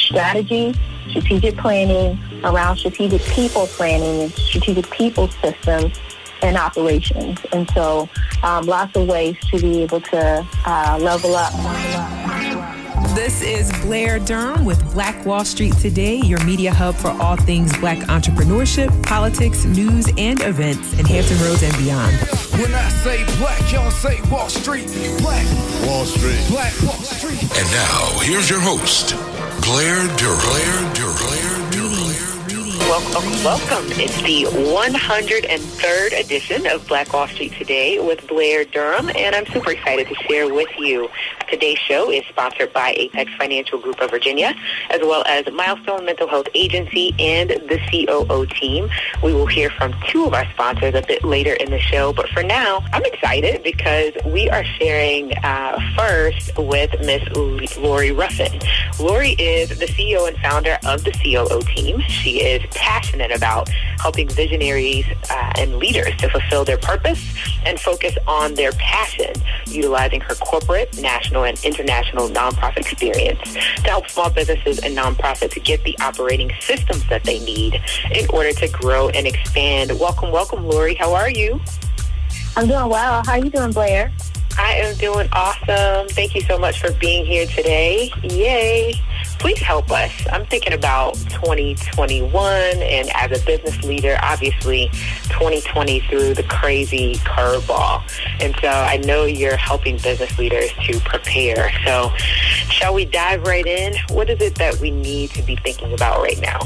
strategy, strategic planning, around strategic people planning, and strategic people systems and operations. And so lots of ways to be able to level up. This is Blair Durham with Black Wall Street Today, your media hub for all things Black entrepreneurship, politics, news, and events in Hampton Roads and beyond. When I say black, y'all say Wall Street. Black Wall Street. Black Wall Street. And now, here's your host, Blair Durham. Welcome. It's the 103rd edition of Black Wall Street Today with Blair Durham, and I'm super excited to share with you. Today's show is sponsored by Apex Financial Group of Virginia, as well as Milestone Mental Health Agency and the COO team. We will hear from two of our sponsors a bit later in the show, but for now, I'm excited because we are sharing first with Miss Lori Ruffin. Lori is the CEO and founder of the COO team. She is passionate about helping visionaries and leaders to fulfill their purpose and focus on their passion, utilizing her corporate, national, and international nonprofit experience to help small businesses and nonprofits get the operating systems that they need in order to grow and expand. Welcome, Lori. How are you? I'm doing well. How are you doing, Blair? I am doing awesome. Thank you so much for being here today. Yay. Please help us. I'm thinking about 2021, and as a business leader, obviously 2020 threw the crazy curveball. And so I know you're helping business leaders to prepare. So shall we dive right in? What is it that we need to be thinking about right now?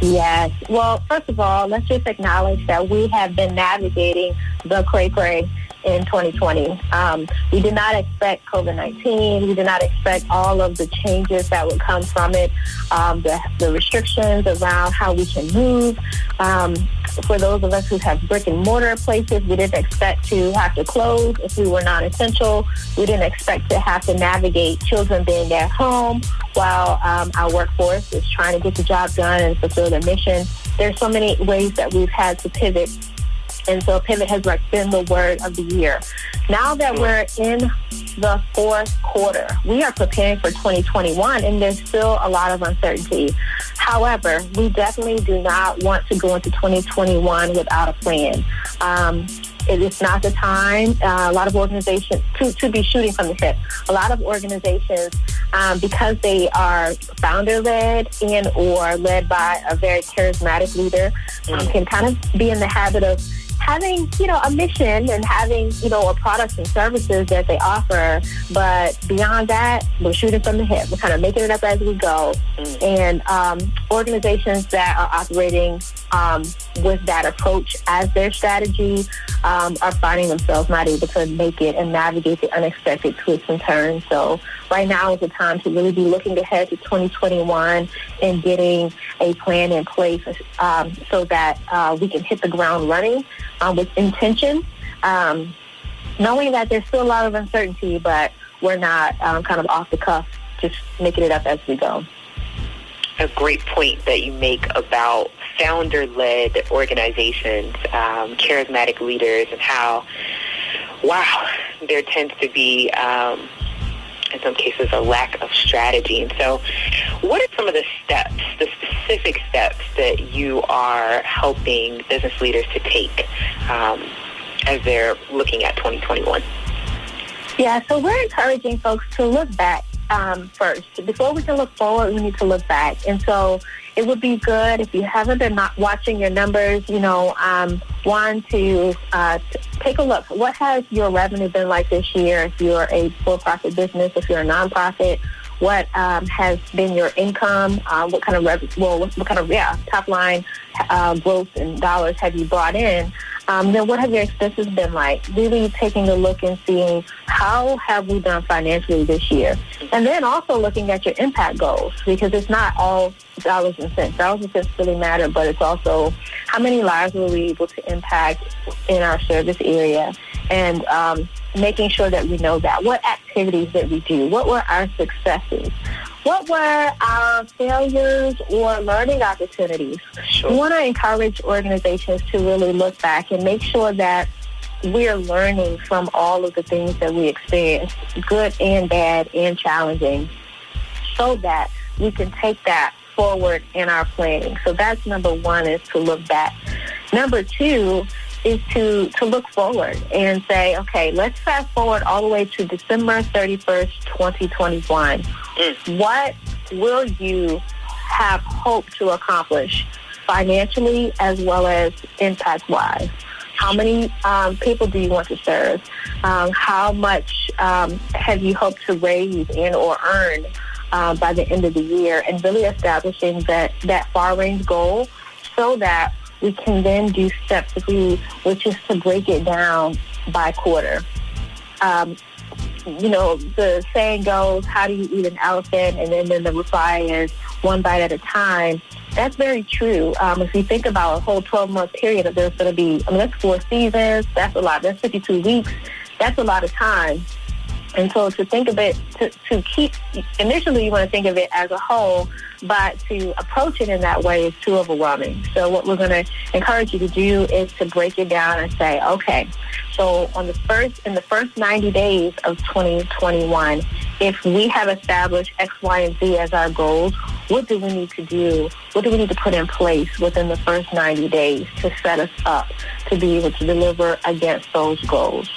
Yes. Well, first of all, let's just acknowledge that we have been navigating the cray-cray in 2020. We did not expect COVID-19. We did not expect all of the changes that would come from it, the restrictions around how we can move. For those of us who have brick and mortar places, we didn't expect to have to close if we were non-essential. We didn't expect to have to navigate children being at home while our workforce is trying to get the job done and fulfill their mission. There's so many ways that we've had to pivot. And so pivot has been the word of the year. Now that we're in the fourth quarter, we are preparing for 2021, and there's still a lot of uncertainty. However, we definitely do not want to go into 2021 without a plan. It is not the time. A lot of organizations, to be shooting from the hip, a lot of organizations, because they are founder-led and or led by a very charismatic leader, can kind of be in the habit of having, a mission and having, a products and services that they offer. But beyond that, we're shooting from the hip. We're kind of making it up as we go. And organizations that are operating with that approach as their strategy are finding themselves not able to make it and navigate the unexpected twists and turns. So right now is the time to really be looking ahead to 2021 and getting a plan in place so that we can hit the ground running with intention, knowing that there's still a lot of uncertainty, but we're not kind of off the cuff, just making it up as we go. A great point that you make about founder-led organizations, charismatic leaders, and how, there tends to be, in some cases, a lack of strategy. And so what are some of the steps, the specific steps that you are helping business leaders to take as they're looking at 2021? Yeah, so we're encouraging folks to look back first. Before we can look forward, we need to look back. And so it would be good if you haven't been watching your numbers, one, to take a look. What has your revenue been like this year? If you're a for-profit business, if you're a nonprofit, what has been your income? What kind of top line growth in dollars have you brought in? Then what have your expenses been like? Really taking a look and seeing how have we done financially this year? And then also looking at your impact goals, because it's not all dollars and cents. Dollars and cents really matter, but it's also how many lives were we able to impact in our service area, and making sure that we know that. What activities did we do? What were our successes? What were our failures or learning opportunities? Sure. We want to encourage organizations to really look back and make sure that we're learning from all of the things that we experienced, good and bad and challenging, so that we can take that forward in our planning. So that's number one, is to look back. Number two is to look forward and say, okay, let's fast forward all the way to December 31st, 2021. What will you have hoped to accomplish financially as well as impact-wise? How many people do you want to serve? How much have you hoped to raise and or earn by the end of the year? And really establishing that far-range goal so that we can then do step 3, which is to break it down by quarter. The saying goes, how do you eat an elephant? And then the reply is one bite at a time. That's very true. If you think about a whole 12-month period, there's going to be, that's 4 seasons. That's a lot. That's 52 weeks. That's a lot of time. And so to think of it, to keep, initially you want to think of it as a whole, but to approach it in that way is too overwhelming. So what we're going to encourage you to do is to break it down and say, okay, so in the first 90 days of 2021, if we have established X, Y, and Z as our goals, what do we need to do? What do we need to put in place within the first 90 days to set us up to be able to deliver against those goals?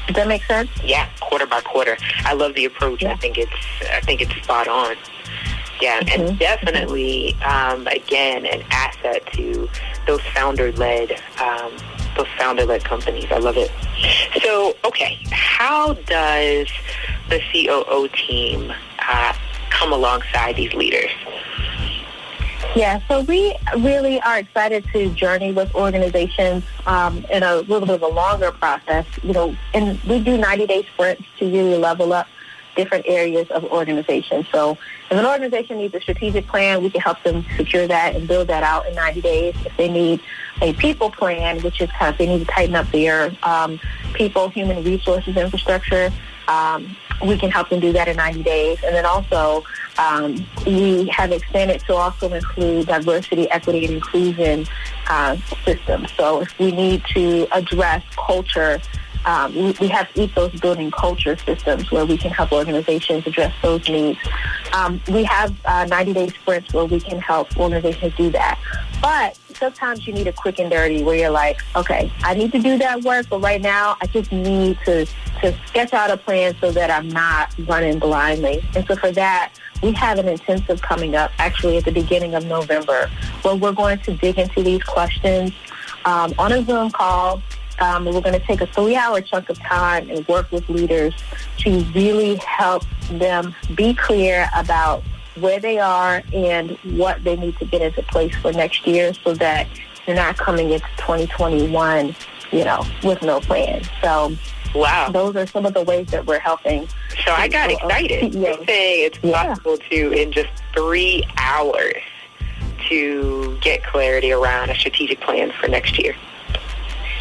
Does that make sense? Yeah, quarter by quarter. I love the approach. Yeah. I think it's spot on. Yeah, and definitely, again, an asset to those founder-led companies. I love it. So, okay, how does the COO team come alongside these leaders? Yeah, so we really are excited to journey with organizations in a little bit of a longer process, and we do 90-day sprints to really level up different areas of organization. So if an organization needs a strategic plan, we can help them secure that and build that out in 90 days. If they need a people plan, which is kind of, they need to tighten up their people, human resources infrastructure, we can help them do that in 90 days. And then also, we have extended to also include diversity, equity, and inclusion systems. So if we need to address culture, we have ethos building culture systems where we can help organizations address those needs. We have 90-day sprints where we can help organizations do that. But sometimes you need a quick and dirty where you're like, okay, I need to do that work, but right now I just need to sketch out a plan so that I'm not running blindly. And so for that, we have an intensive coming up actually at the beginning of November where we're going to dig into these questions on a Zoom call. And we're going to take a 3-hour chunk of time and work with leaders to really help them be clear about where they are and what they need to get into place for next year so that they're not coming into 2021, with no plan. So wow, those are some of the ways that we're helping. So I got excited. You're saying it's possible to, in just 3 hours, to get clarity around a strategic plan for next year.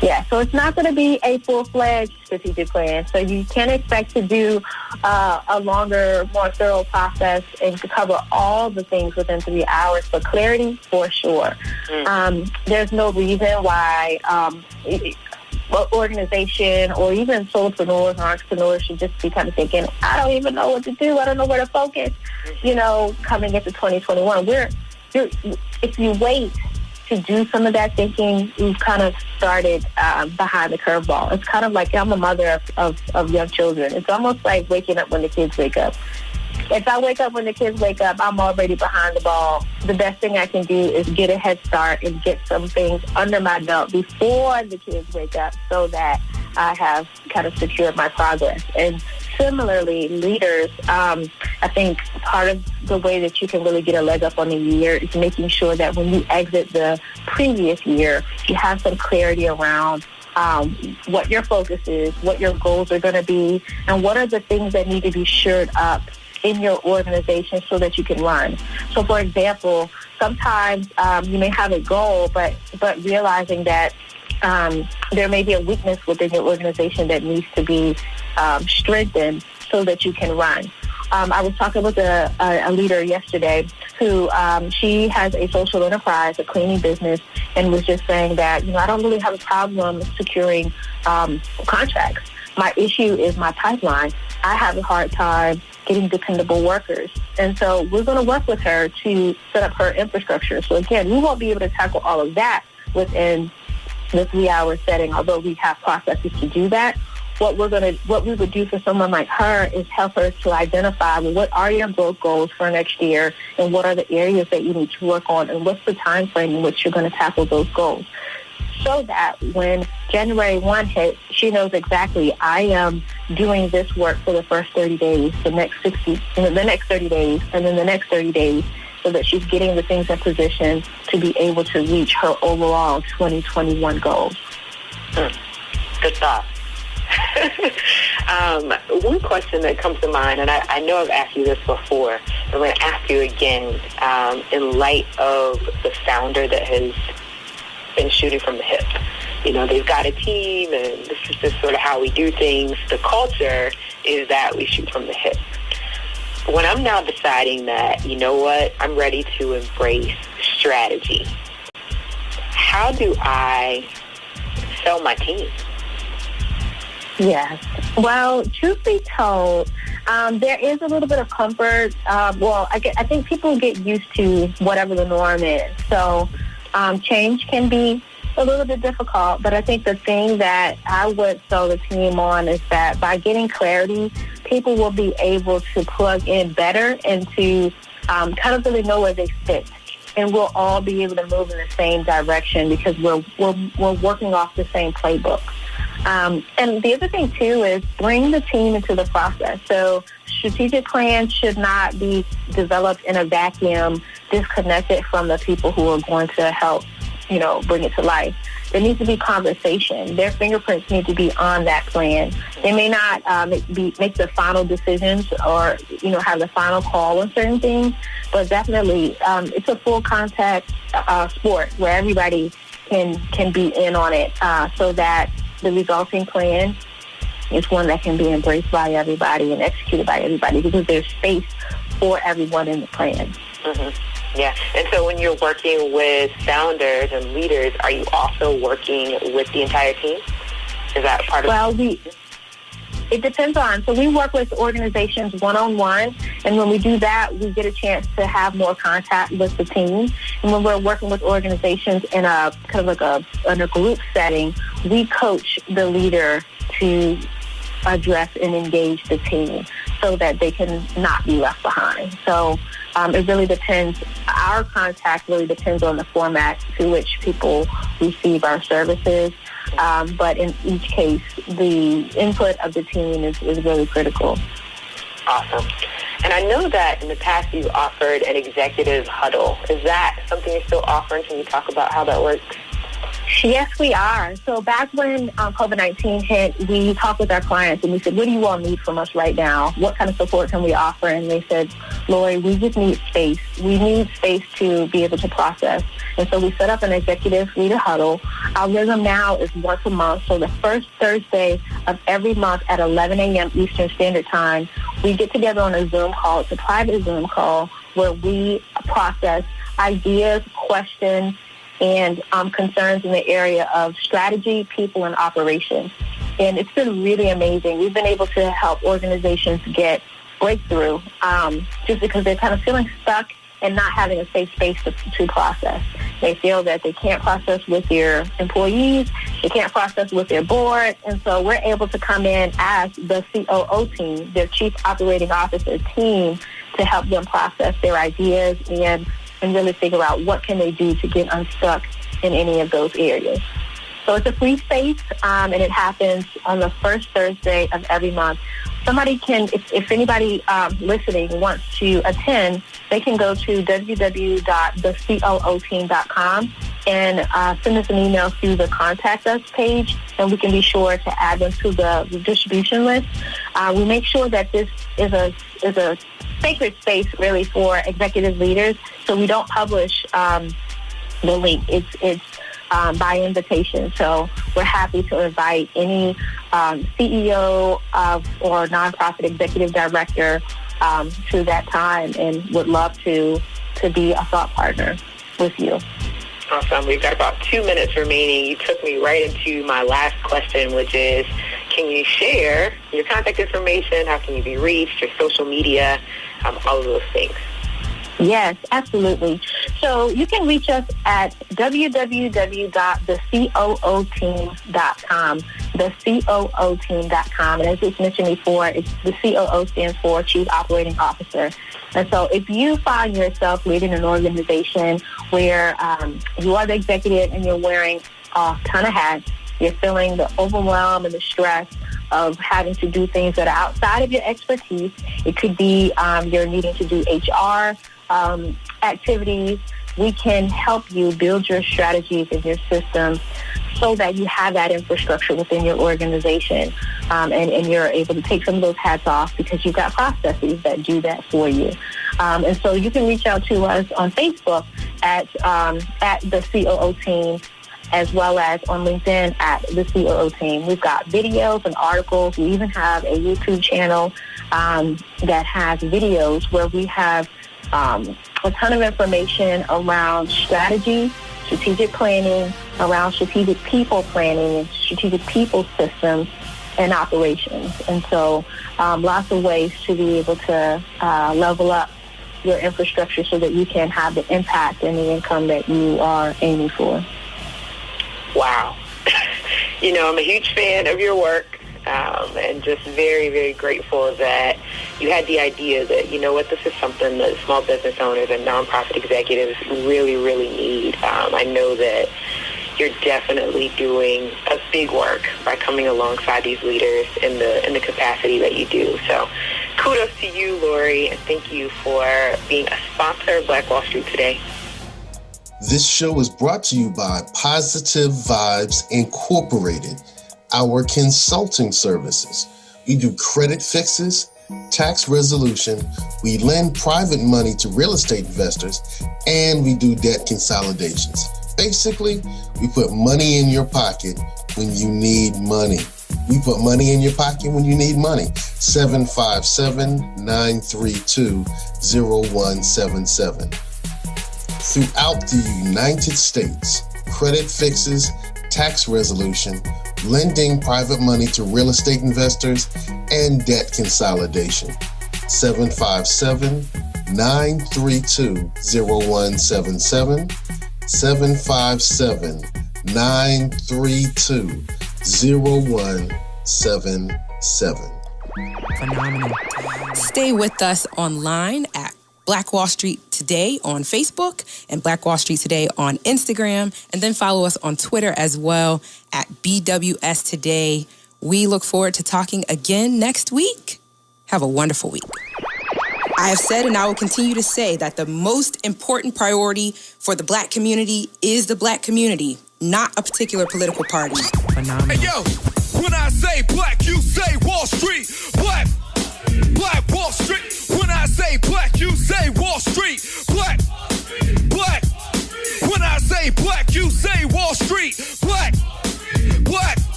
Yeah, so it's not going to be a full-fledged strategic plan. So you can expect to do a longer, more thorough process and to cover all the things within 3 hours. But clarity, for sure. There's no reason why organization or even solopreneurs or entrepreneurs should just be kind of thinking, I don't even know what to do. I don't know where to focus, coming into 2021. If you wait to do some of that thinking, we've kind of started behind the curveball. It's kind of like I'm a mother of young children. It's almost like waking up when the kids wake up. If I wake up when the kids wake up, I'm already behind the ball. The best thing I can do is get a head start and get some things under my belt before the kids wake up so that I have kind of secured my progress. And similarly, leaders, I think part of the way that you can really get a leg up on the year is making sure that when you exit the previous year, you have some clarity around what your focus is, what your goals are going to be, and what are the things that need to be shored up in your organization so that you can run. So, for example, sometimes you may have a goal, but realizing that there may be a weakness within your organization that needs to be strengthened so that you can run. I was talking with a leader yesterday who she has a social enterprise, a cleaning business, and was just saying that, I don't really have a problem securing contracts. My issue is my pipeline. I have a hard time getting dependable workers. And so we're going to work with her to set up her infrastructure. So again, we won't be able to tackle all of that within the 3-hour setting, although we have processes to do that. What we would do for someone like her is help her to identify, well, what are your growth goals for next year, and what are the areas that you need to work on, and what's the time frame in which you're going to tackle those goals, so that when January 1 hits, she knows exactly, I am doing this work for the first 30 days, the next 30 days, and then the next 30 days, so that she's getting the things in position to be able to reach her overall 2021 goals. Good thought. One question that comes to mind, and I know I've asked you this before, I'm going to ask you again, in light of the founder that has been shooting from the hip. You know, they've got a team, and this is just sort of how we do things. The culture is that we shoot from the hip. When I'm now deciding that, you know what, I'm ready to embrace strategy, how do I sell my team? Yes. Well, truth be told, there is a little bit of comfort. I think people get used to whatever the norm is. So change can be a little bit difficult, but I think the thing that I would sell the team on is that by getting clarity, people will be able to plug in better and to kind of really know where they fit. And we'll all be able to move in the same direction because we're working off the same playbook. And the other thing, too, is bring the team into the process. So strategic plans should not be developed in a vacuum, disconnected from the people who are going to help, bring it to life. There needs to be conversation. Their fingerprints need to be on that plan. They may not make the final decisions or, have the final call on certain things, but definitely it's a full contact sport where everybody can be in on it so that the resulting plan is one that can be embraced by everybody and executed by everybody because there's space for everyone in the plan. Mm-hmm. Yeah. And so when you're working with founders and leaders, are you also working with the entire team? Is that part of it depends on. So we work with organizations one-on-one, and when we do that, we get a chance to have more contact with the team. And when we're working with organizations in a kind of like in a group setting, we coach the leader to address and engage the team so that they can not be left behind. So it really depends. Our contact really depends on the format to which people receive our services. But in each case, the input of the team is really critical. Awesome. And I know that in the past you offered an executive huddle. Is that something you're still offering? Can you talk about how that works? Yes, we are. So back when COVID-19 hit, we talked with our clients and we said, what do you all need from us right now? What kind of support can we offer? And they said, Lori, we just need space. We need space to be able to process. And so we set up an executive leader huddle. Our rhythm now is once a month. So the first Thursday of every month at 11 a.m. Eastern Standard Time, we get together on a Zoom call. It's a private Zoom call where we process ideas, questions, and concerns in the area of strategy, people, and operations. And it's been really amazing. We've been able to help organizations get breakthrough just because they're kind of feeling stuck and not having a safe space to process. They feel that they can't process with their employees, they can't process with their board, and so we're able to come in as the COO team, their Chief Operating Officer team, to help them process their ideas and really figure out what can they do to get unstuck in any of those areas. So it's a free space, and it happens on the first Thursday of every month. Somebody can, if anybody listening wants to attend, they can go to www.thecooteam.com and send us an email through the Contact Us page, and we can be sure to add them to the distribution list. We make sure that this is a sacred space, really, for executive leaders, so we don't publish the link. It's by invitation. So we're happy to invite any CEO or nonprofit executive director to that time, and would love to be a thought partner with you. Awesome. We've got about 2 minutes remaining. You took me right into my last question, which is, can you share your contact information? How can you be reached? Your social media, all of those things. Yes, absolutely. So you can reach us at www.theCOOteam.com, theCOOteam.com. And as it's mentioned before, the COO stands for Chief Operating Officer. And so if you find yourself leading an organization where you are the executive and you're wearing a ton of hats, you're feeling the overwhelm and the stress of having to do things that are outside of your expertise. It could be you're needing to do HR activities. We can help you build your strategies and your systems so that you have that infrastructure within your organization, and you're able to take some of those hats off because you've got processes that do that for you. And so you can reach out to us on Facebook at the COO Team, as well as on LinkedIn at the COO Team. We've got videos and articles. We even have a YouTube channel that has videos where we have a ton of information around strategy, strategic planning, around strategic people planning, and strategic people systems and operations. And so lots of ways to be able to level up your infrastructure so that you can have the impact and the income that you are aiming for. Wow. I'm a huge fan of your work, and just very, very grateful that you had the idea that, this is something that small business owners and nonprofit executives really, really need. I know that you're definitely doing a big work by coming alongside these leaders in the capacity that you do. So kudos to you, Lori, and thank you for being a sponsor of Black Wall Street today. This show is brought to you by Positive Vibes Incorporated, our consulting services. We do credit fixes, tax resolution, we lend private money to real estate investors, and we do debt consolidations. Basically, we put money in your pocket when you need money. We put money in your pocket when you need money. 757-932-0177. Throughout the United States, credit fixes, tax resolution, lending private money to real estate investors, and debt consolidation. 757-932-0177. 757-932-0177. Phenomenal. Stay with us online at Black Wall Street Today on Facebook and Black Wall Street Today on Instagram, and then follow us on Twitter as well at BWS Today. We look forward to talking again next week. Have a wonderful week. I have said, and I will continue to say, that the most important priority for the Black community is the Black community, not a particular political party. Phenomenal. Hey, yo, when I say black, you say Wall Street. Black Wall Street. When I say black, you say Wall Street.